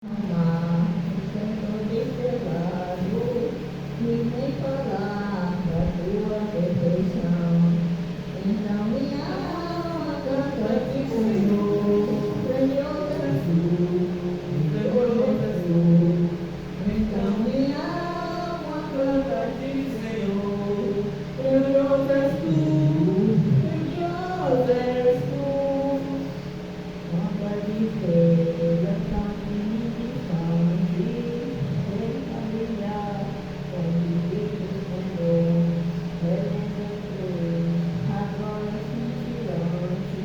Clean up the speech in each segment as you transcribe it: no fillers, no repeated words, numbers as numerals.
amar, o Senhor de teu lado, e nem falar da tua perfeição. Então minha alma canta a ti, Senhor, grandioso és tu, grandioso és tu. Então minha alma canta a ti, Senhor, grandioso és tu, grandioso és tu. Quando a diferença caminho de sangue, sem familiar, com vividos com dor, redentor, agora cintilante,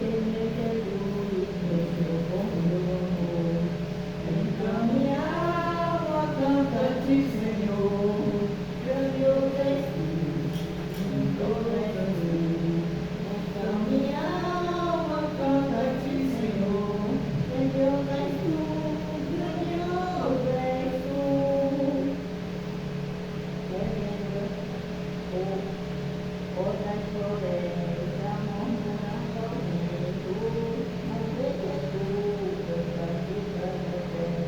Ele Jesus, desceu com meu amor. Então minha alma canta a ti, Senhor, grandioso és tu, grandioso és tu. Então minha alma canta a ti, Senhor, grandioso és tu, grandioso és tu. Das florestas, murmurando ao vento, mas veja tu, canta de prazer.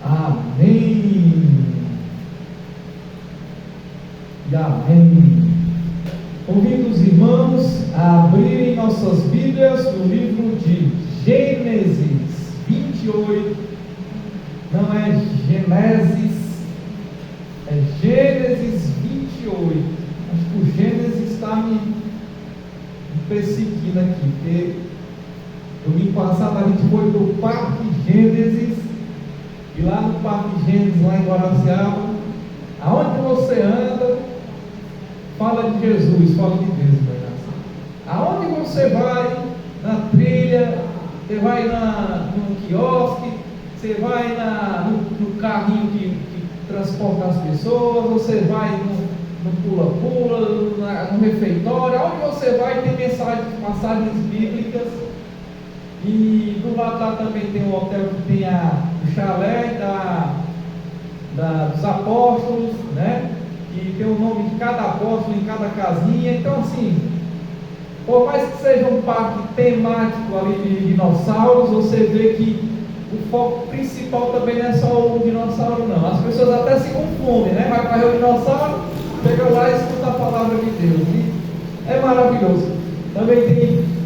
Amém. E amém. Convido os irmãos a abrirem nossas Bíblias no livro de Gênesis 28. Não é Gênesis, é Gênesis 28. Acho que o Gênesis está me perseguindo aqui, porque domingo passado a gente foi do Parque Gênesis. E lá no Parque Gênesis, lá em Guaraciaba, aonde você anda, fala de Jesus, fala de Deus, vai. Aonde você vai, na trilha, você vai no quiosque, você vai no carrinho que transporta as pessoas, você vai no pula-pula, no refeitório, aonde você vai tem passagens bíblicas. E do lado lá também tem um hotel que tem o chalé dos apóstolos, né? E tem o nome de cada apóstolo em cada casinha. Então, assim, por mais que seja um parque temático ali de dinossauros, você vê que o foco principal também não é só o dinossauro, não. As pessoas até se confundem, né? Vai para o dinossauro, chega lá e escuta a palavra de Deus. E é maravilhoso. Também tem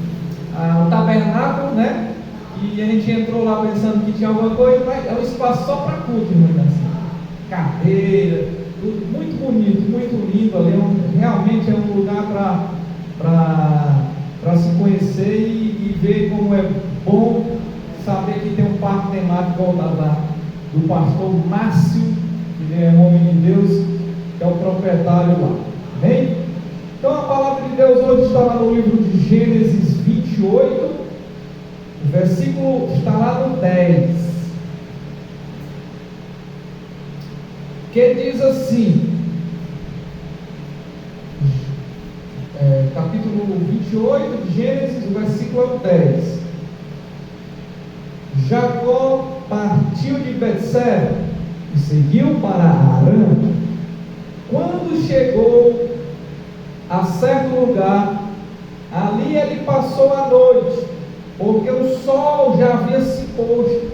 o tabernáculo, né? E a gente entrou lá pensando que tinha alguma coisa, mas é um espaço só para culto, irmão, assim. Cadeira, tudo muito bonito, muito lindo ali. Realmente é um lugar para se conhecer e ver como é bom saber que tem um parque temático voltado lá do pastor Márcio, que é um homem de Deus, que é o proprietário lá. Amém? Então a palavra de Deus hoje está lá no livro de Gênesis 28, o versículo está lá no 10, que diz assim, capítulo 28 de Gênesis, o versículo é o 10. Jacó partiu de Betseba e seguiu para Harã. Quando chegou a certo lugar, ali ele passou a noite, porque o sol já havia se posto.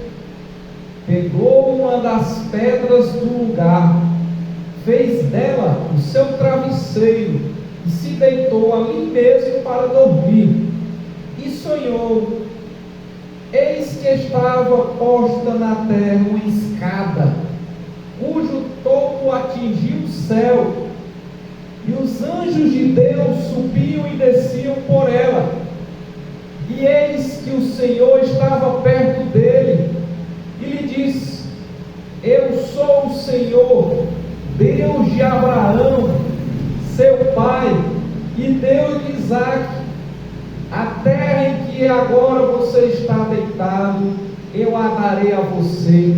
Pegou uma das pedras do lugar, fez dela o seu travesseiro e se deitou ali mesmo para dormir. E sonhou: eis que estava posta na terra uma escada, cujo topo atingia o céu, e os anjos de Deus subiam e desciam por ela. E eis que o Senhor estava perto dele, e lhe disse: eu sou o Senhor, Deus de Abraão, seu pai, e Deus de Isaque. A terra em que agora você está deitado, eu a darei a você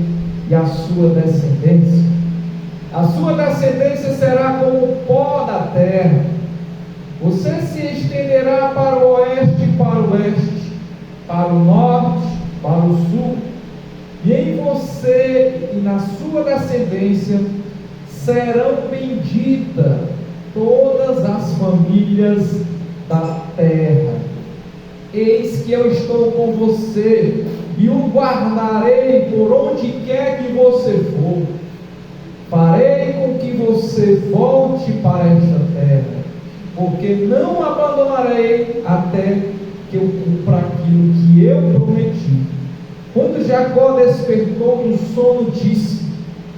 e a sua descendência. A sua descendência será como o pó da terra. Você se estenderá para o oeste e para o leste, para o norte, para o sul. E em você e na sua descendência serão benditas todas as famílias da terra. Eis que eu estou com você e o guardarei por onde quer que você for. Farei com que você volte para esta terra, porque não abandonarei até que eu cumpra aquilo que eu prometi. Quando Jacó despertou do sono, disse: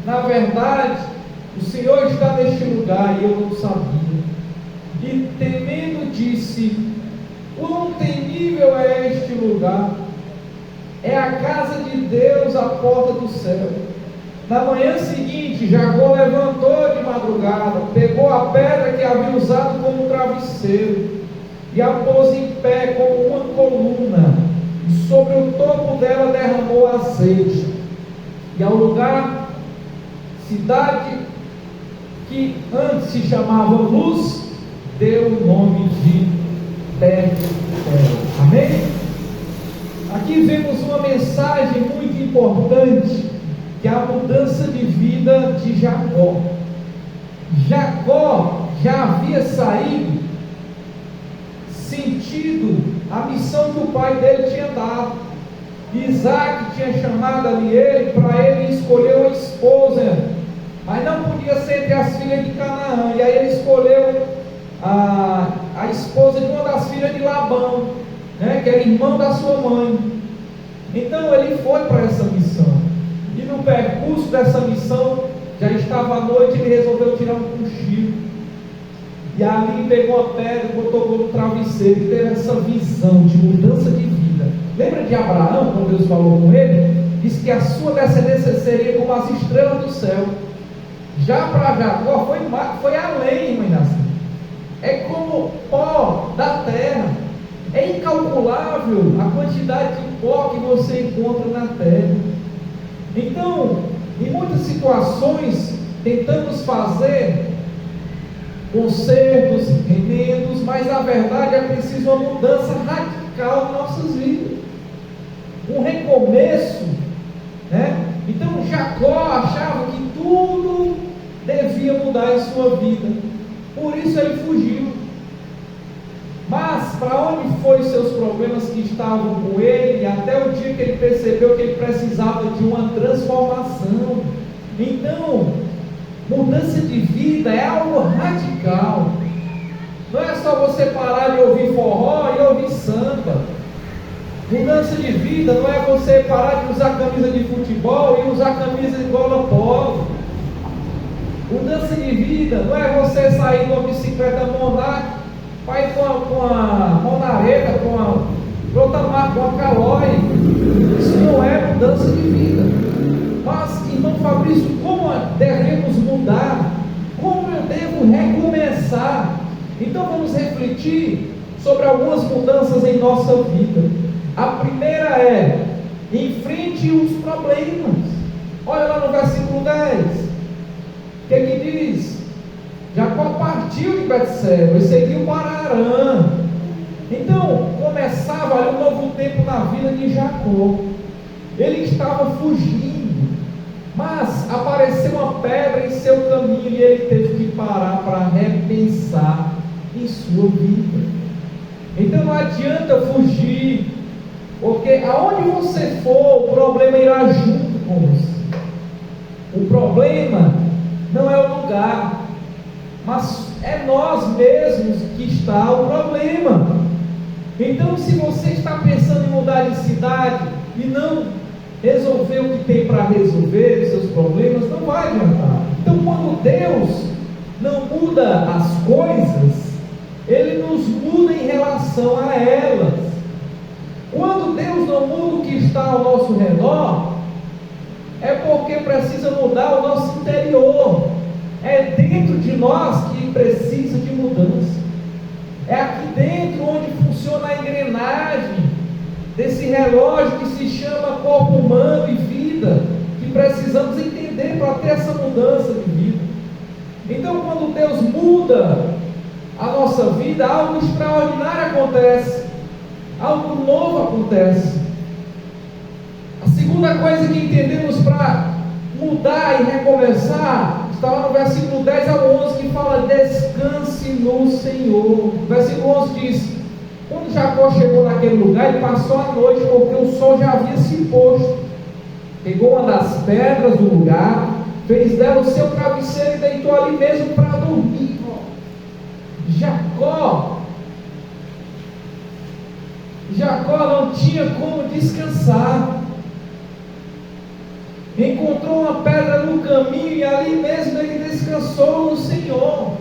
na verdade, o Senhor está neste lugar e eu não sabia. E temendo disse: quão temível é este lugar! É a casa de Deus, a porta do céu. Na manhã seguinte, Jacó levantou de madrugada, pegou a pedra que havia usado como travesseiro e a pôs em pé como uma coluna, e sobre o topo dela derramou azeite. E ao lugar, cidade que antes se chamava Luz, deu o nome de Betel. Amém? Aqui vemos uma mensagem muito importante, que é a mudança de vida de Jacó. Jacó já havia saído, sentido a missão que o pai dele tinha dado. Isaac tinha chamado ali ele para ele escolher uma esposa, mas não podia ser entre as filhas de Canaã. E aí ele escolheu a esposa de uma das filhas de Labão, que era irmão da sua mãe. Então ele foi para essa missão. E no percurso dessa missão, já estava à noite, ele resolveu tirar um cochilo. E ali pegou a pedra, botou no travesseiro e teve essa visão de mudança de vida. Lembra de Abraão, quando Deus falou com ele? Disse que a sua descendência seria como as estrelas do céu. Já para Jacó foi além, irmã Inácia. É como pó da terra. É incalculável a quantidade de pó que você encontra na terra. Então, em muitas situações, tentamos fazer consertos, remendos, mas na verdade é preciso uma mudança radical em nossas vidas, um recomeço, Então Jacó achava que tudo devia mudar em sua vida, por isso ele fugiu. Mas para onde foram seus problemas que estavam com ele, até o dia que ele percebeu que ele precisava de uma transformação? Então, mudança de vida é algo radical. Não é só você parar de ouvir forró e ouvir samba. Mudança de vida não é você parar de usar camisa de futebol e usar camisa de gola polo. Mudança de vida não é você sair com a bicicleta Monarch, vai com a Monareta, com a Otamar, com a Calói. Isso não é mudança de vida. Mas, irmão Fabrício, como devemos mudar? Como eu devo recomeçar? Então vamos refletir sobre algumas mudanças em nossa vida. A primeira é: enfrente os problemas. Olha lá no versículo 10. O que é que diz? Jacó partiu de Betseba e seguiu para Harã. Então começava ali um novo tempo na vida de Jacó. Ele estava fugindo, mas apareceu uma pedra em seu caminho e ele teve que parar para repensar em sua vida. Então não adianta fugir, porque aonde você for, o problema irá junto com você. O problema não é o lugar, mas é nós mesmos que está o problema. Então, se você está pensando em mudar de cidade e não resolver o que tem para resolver os seus problemas, não vai adiantar. Então, quando Deus não muda as coisas, Ele nos muda em relação a elas. Quando Deus não muda o que está ao nosso redor, é porque precisa mudar o nosso interior. É dentro de nós que precisa de mudança. É aqui dentro onde funciona a engrenagem desse relógio que se chama corpo humano e vida, que precisamos entender para ter essa mudança de vida. Então, quando Deus muda a nossa vida, algo extraordinário acontece, algo novo acontece. A segunda coisa que entendemos para mudar e recomeçar está lá no versículo 10 ao 11, que fala: descanse no Senhor. O versículo 11 diz: quando Jacó chegou naquele lugar, ele passou a noite, porque o sol já havia se posto. Pegou uma das pedras do lugar, fez dela o seu travesseiro e deitou ali mesmo para dormir. Jacó não tinha como descansar. Encontrou uma pedra no caminho e ali mesmo ele descansou no Senhor.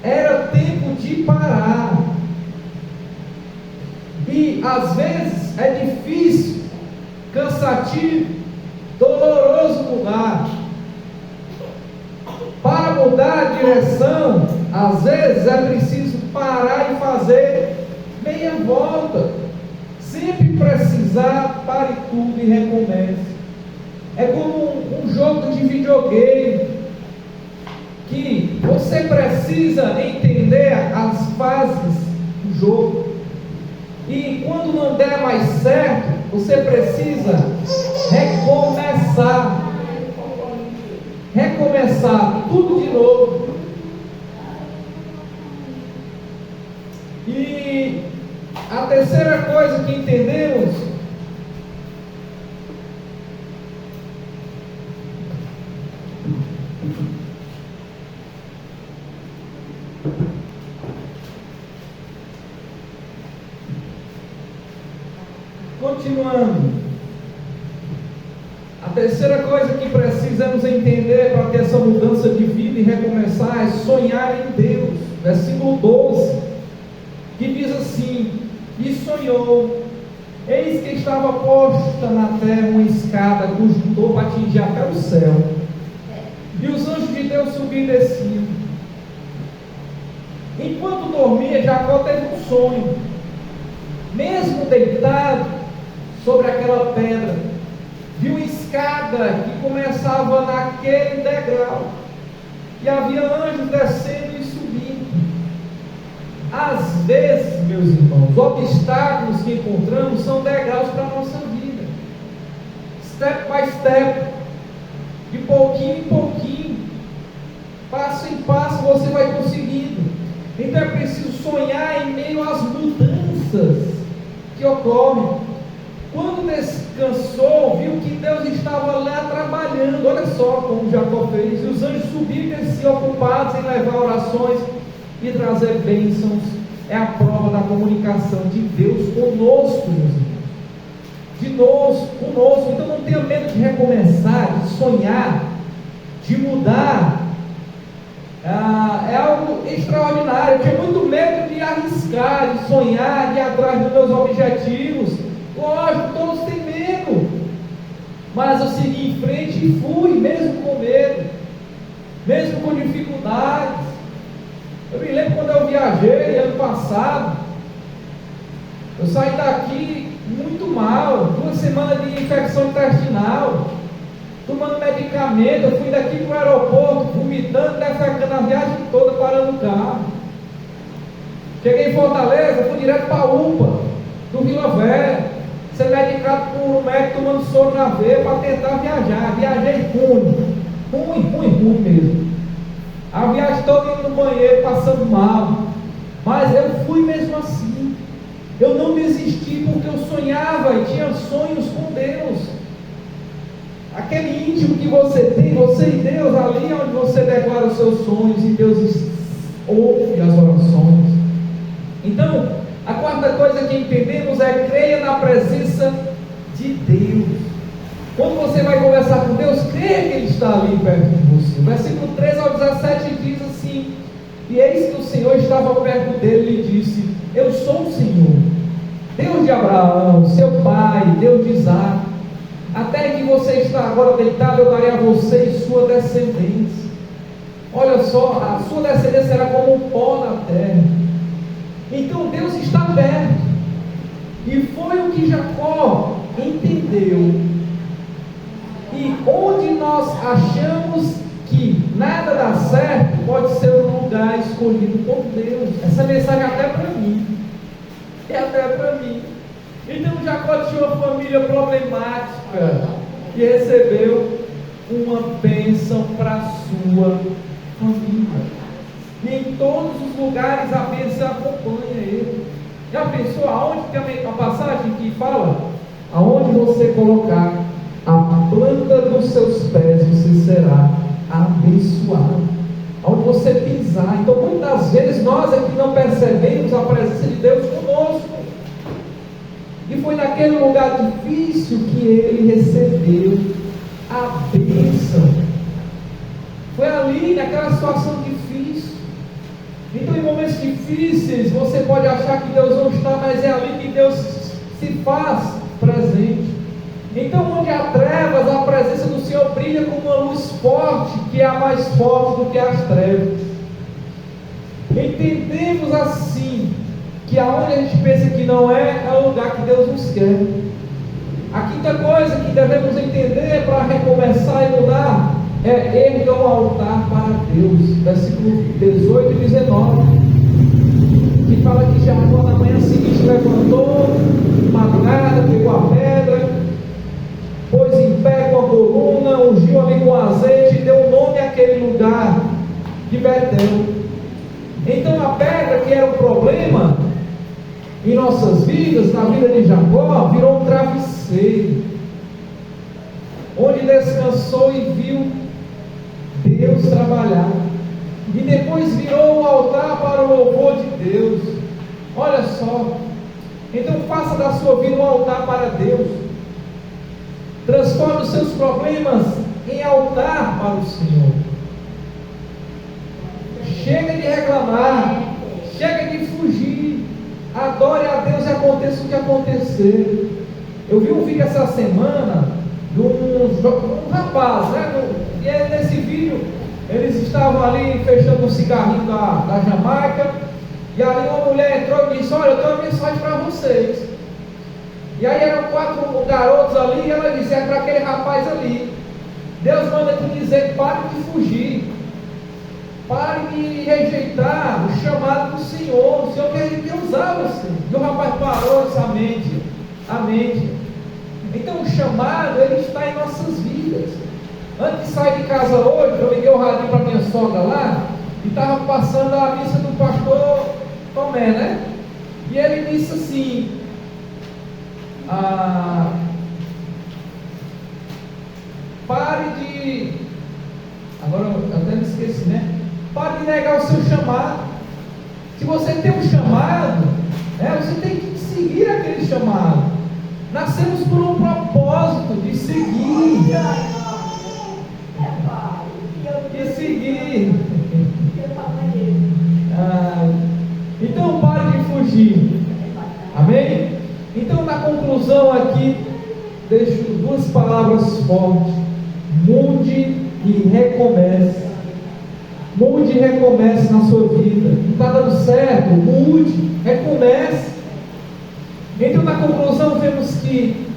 Era tempo de parar. E às vezes é difícil, cansativo, doloroso mudar. Para mudar a direção, às vezes é preciso parar e fazer meia volta. Sempre precisar, pare tudo e recomece. É como um jogo de videogame, que você precisa entender as fases do jogo, e quando não der mais certo, você precisa recomeçar tudo de novo. E a terceira coisa que entendemos continuando, a terceira coisa que precisamos entender para ter essa mudança de vida e recomeçar é sonhar em Deus. Versículo 12, que diz assim: e sonhou, eis que estava posta na terra uma escada cujo topo atingia até o céu, e os anjos de Deus subiam e desciam. Enquanto dormia, Jacó teve um sonho. Mesmo deitado sobre aquela pedra, viu uma escada que começava naquele degrau, e havia anjos descendo e subindo. Às vezes, meus irmãos, os obstáculos que encontramos são degraus para a nossa vida. Step by step, de pouquinho em pouquinho, passo em passo você vai conseguindo. Então é preciso sonhar em meio às mudanças que ocorrem. Quando descansou, viu que Deus estava lá trabalhando. Olha só como Jacó fez. E os anjos subiam e desciam, ocupados em levar orações e trazer bênçãos. É a prova da comunicação de Deus conosco, meus irmãos. De nós, conosco. Então não tenha medo de recomeçar, de sonhar, de mudar. É algo extraordinário. Eu tinha muito medo de arriscar, de sonhar, de ir atrás dos meus objetivos. Lógico, todos têm medo, mas eu segui em frente e fui, mesmo com medo, mesmo com dificuldades. Eu me lembro quando eu viajei ano passado, eu saí daqui muito mal, 2 semanas de infecção intestinal, tomando medicamento. Eu fui daqui para o aeroporto, vomitando, defecando a viagem toda, parando o carro. Cheguei em Fortaleza, fui direto para a UPA, do Vila Velha, ser medicado por um médico tomando soro na veia para tentar viajar. Viajei ruim mesmo. A viagem toda indo no banheiro, passando mal. Mas eu fui mesmo assim. Eu não desisti porque eu sonhava e tinha sonhos com Deus. Aquele íntimo que você tem, você e Deus, ali onde você declara os seus sonhos e Deus ouve as orações. Então, a quarta coisa que entendemos é: creia na presença de Deus. Quando você vai conversar com Deus, creia que Ele está ali perto de você. O versículo 13 ao 17 diz assim: e eis que o Senhor estava perto dele e lhe disse: eu sou o Senhor, Deus de Abraão, seu pai, Deus de Isaac. Até que você está agora deitado, eu darei a você e sua descendência. Olha só, a sua descendência será como o pó da terra. Então Deus está perto. E foi o que Jacó entendeu. E onde nós achamos que nada dá certo, pode ser um lugar escolhido por Deus. Essa mensagem é até para mim. É até para mim. Então Jacó tinha uma família problemática e recebeu uma bênção para a sua família. E em todos os lugares a bênção acompanha ele. Já pensou aonde tem uma passagem que fala: aonde você colocar a planta dos seus pés, você será abençoado. Aonde você pisar. Então muitas vezes nós é que não percebemos a presença de Deus conosco. E foi naquele lugar difícil que ele recebeu a bênção. Foi ali, naquela situação difícil. Então, em momentos difíceis, você pode achar que Deus não está, mas é ali que Deus se faz presente. Então, onde há trevas, a presença do Senhor brilha como uma luz forte, que é a mais forte do que as trevas. Entendemos assim, que aonde a gente pensa que não é, é o lugar que Deus nos quer. A quinta coisa que devemos entender para recomeçar e mudar é: erga um altar para Deus. Versículo 18 e 19, que fala que Jacó na manhã seguinte levantou, de madrugada, pegou a pedra, pôs em pé com a coluna, ungiu ali com azeite e deu nome àquele lugar de Betel. Então a pedra, que era um problema em nossas vidas, na vida de Jacó, virou um travesseiro, onde descansou e viu Deus trabalhar. E depois virou um altar para o louvor de Deus. Olha só. Então faça da sua vida um altar para Deus. Transforme os seus problemas em altar para o Senhor. Chega de reclamar, chega de fugir. Adore a Deus e aconteça o que acontecer. Eu vi um vídeo essa semana de um rapaz, né? E nesse vídeo eles estavam ali fechando um cigarrinho da Jamaica, e ali uma mulher entrou e disse: olha, eu tenho uma mensagem para vocês. E aí eram 4 garotos ali, e ela disse: é para aquele rapaz ali. Deus manda te dizer que pare de fugir, pare de rejeitar o chamado do Senhor. O Senhor quer usar você. E o rapaz parou e disse: amém. Então o chamado, ele está em nossas vidas. Antes de sair de casa hoje, eu liguei o radinho para minha sogra lá, e estava passando a missa do pastor Tomé, né? E ele disse assim: pare de... Agora eu até me esqueci, né? Pare de negar o seu chamado. Se você tem um chamado, você tem que seguir aquele chamado. Nascemos por um propósito de seguir. Então pare de fugir. Amém? Então, na conclusão aqui, deixo 2 palavras fortes: mude e recomece. Mude e recomece na sua vida. Não está dando certo? Mude, recomece. Então, na conclusão, vemos que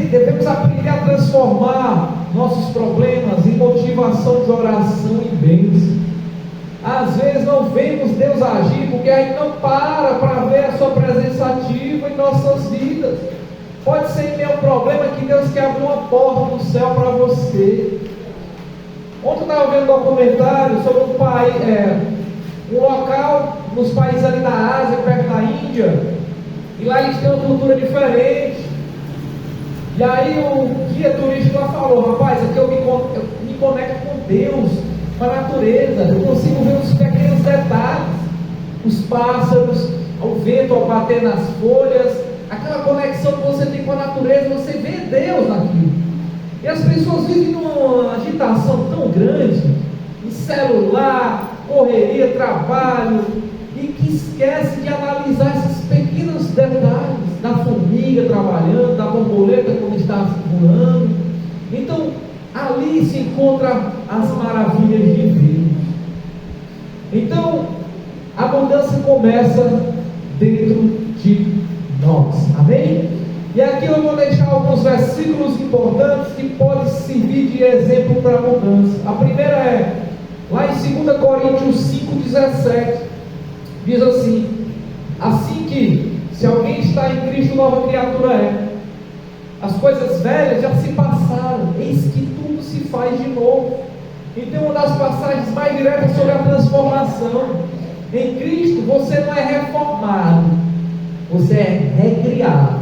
devemos aprender a transformar nossos problemas em motivação de oração e bênção. Às vezes não vemos Deus agir porque a gente não para ver a sua presença ativa em nossas vidas. Pode ser que é um problema que Deus quer abrir uma porta no céu para você. Ontem eu estava vendo um documentário sobre um local nos países ali da Ásia, perto da Índia, e lá eles têm uma cultura diferente. E aí o guia turístico lá falou: rapaz, aqui eu me conecto com Deus, com a natureza, eu consigo ver os pequenos detalhes, os pássaros, o vento ao bater nas folhas, aquela conexão que você tem com a natureza, você vê Deus naquilo. E as pessoas vivem numa agitação tão grande, em celular, correria, trabalho, e que esquece de analisar esses pequenos detalhes da formiga trabalhando, da borboleta quando está voando. Então, ali se encontra as maravilhas de Deus. Então, a mudança começa dentro de nós. Amém? E aqui eu vou deixar alguns versículos importantes que podem servir de exemplo para a mudança. A primeira é lá em 2 Coríntios 5,17. Diz assim que se alguém está em Cristo, nova criatura é. As coisas velhas já se passaram, eis que tudo se faz de novo. Então, uma das passagens mais diretas sobre a transformação. Em Cristo você não é reformado, você é recriado.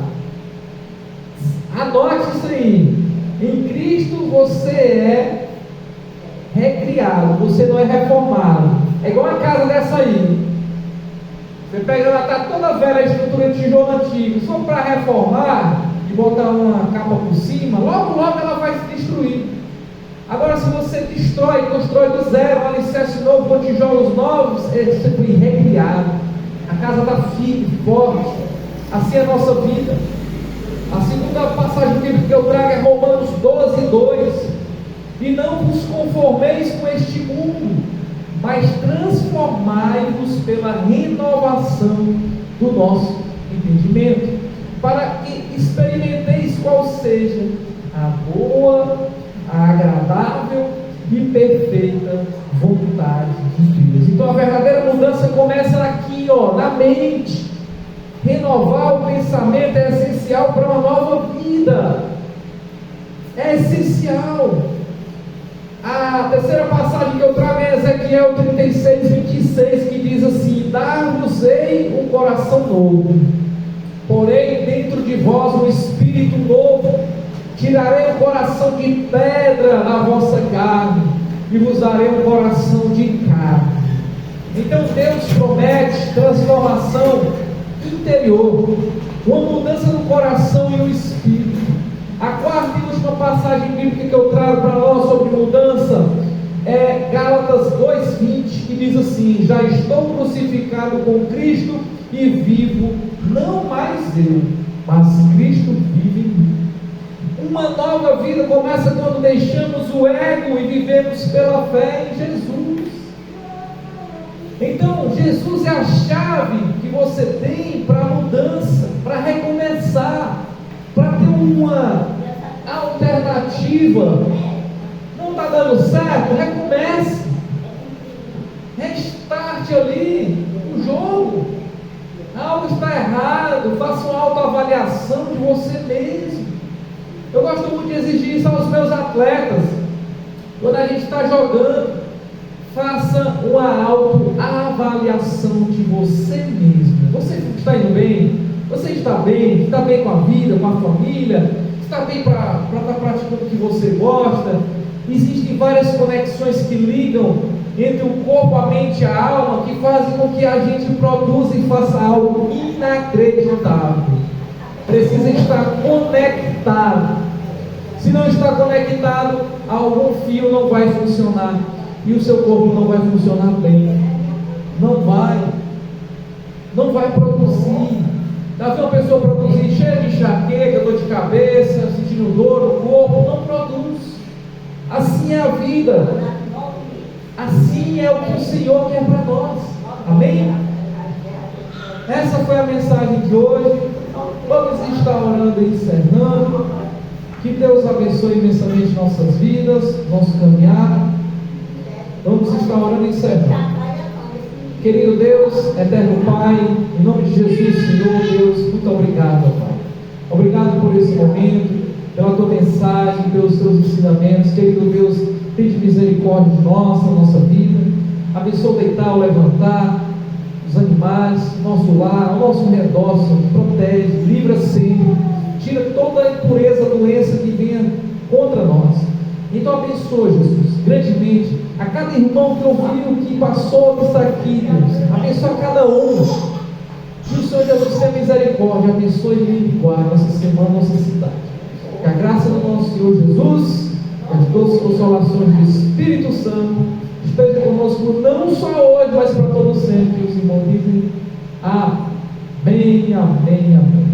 Anote isso aí. Em Cristo você é recriado, você não é reformado. É igual a casa dessa aí. Você pega, ela está toda velha, a estrutura de tijolo antigo. Só para reformar e botar uma capa por cima, logo ela vai se destruir. Agora, se você destrói, constrói do zero, um alicerce novo com tijolos novos, você foi recriado. A casa está firme, forte. Assim é a nossa vida. A segunda passagem bíblica que eu trago é Romanos 12:2. E não vos conformeis com este mundo, mas transformai-vos pela renovação do nosso entendimento, para que experimenteis qual seja a boa, a agradável e perfeita vontade de Deus. Então a verdadeira mudança começa aqui, na mente. Renovar o pensamento é essencial para uma nova vida. É essencial. A terceira passagem que eu trago é Ezequiel 36:26, que diz assim: dar-vos-ei um coração novo, porém dentro de vós um espírito novo. Tirarei o coração de pedra da vossa carne e vos darei um coração de carne. Então Deus promete transformação interior, uma mudança no coração e no espírito. A quarta e última passagem bíblica que eu trago para nós sobre mudança é Gálatas 2:20, que diz assim: já estou crucificado com Cristo e vivo, não mais eu, mas Cristo vive em mim. Uma nova vida começa quando deixamos o ego e vivemos pela fé em Jesus. Então, Jesus é a chave que você tem para a mudança, para recomeçar, para ter uma alternativa. Não está dando certo? Recomece. Restarte ali o jogo. Algo está errado. Faça uma autoavaliação de você mesmo. Eu gosto muito de exigir isso aos meus atletas. Quando a gente está jogando, faça uma autoavaliação de você mesmo. Você está indo bem? Você está bem? Está bem com a vida, com a família? Está bem para estar praticando o que você gosta? Existem várias conexões que ligam entre o corpo, a mente e a alma, que fazem com que a gente produza e faça algo inacreditável. Precisa estar conectado. Se não está conectado, algum fio não vai funcionar e o seu corpo não vai funcionar bem. Não vai produzir. Já viu uma pessoa produzir cheia de enxaqueca, dor de cabeça, sentindo dor no corpo? Não produz. Assim é a vida. Assim é o que o Senhor quer para nós. Amém? Essa foi a mensagem de hoje. Vamos estar orando e encerrando. Que Deus abençoe imensamente nossas vidas, nosso caminhar. Vamos estar orando e encerrando. Querido Deus, eterno Pai, em nome de Jesus, Senhor Deus, muito obrigado, Pai. Obrigado por esse momento, pela tua mensagem, pelos teus ensinamentos. Querido Deus, tem misericórdia de nossa vida. Abençoa o deitar, o levantar, os animais, nosso lar, ao nosso redor, Senhor. Protege, livra sempre. Tira toda a impureza, doença que venha contra nós. Então abençoa, Jesus, grandemente a cada irmão que ouviu, que passou, que está aqui, Deus. Abençoa cada um. Que o Senhor Jesus tenha misericórdia. Abençoe e livre e guarde nossa semana, nossa cidade. Que a graça do nosso Senhor Jesus, as doces consolações do Espírito Santo esteja conosco, não só hoje, mas para todo sempre. Que os irmãos dizem amém, amém, amém.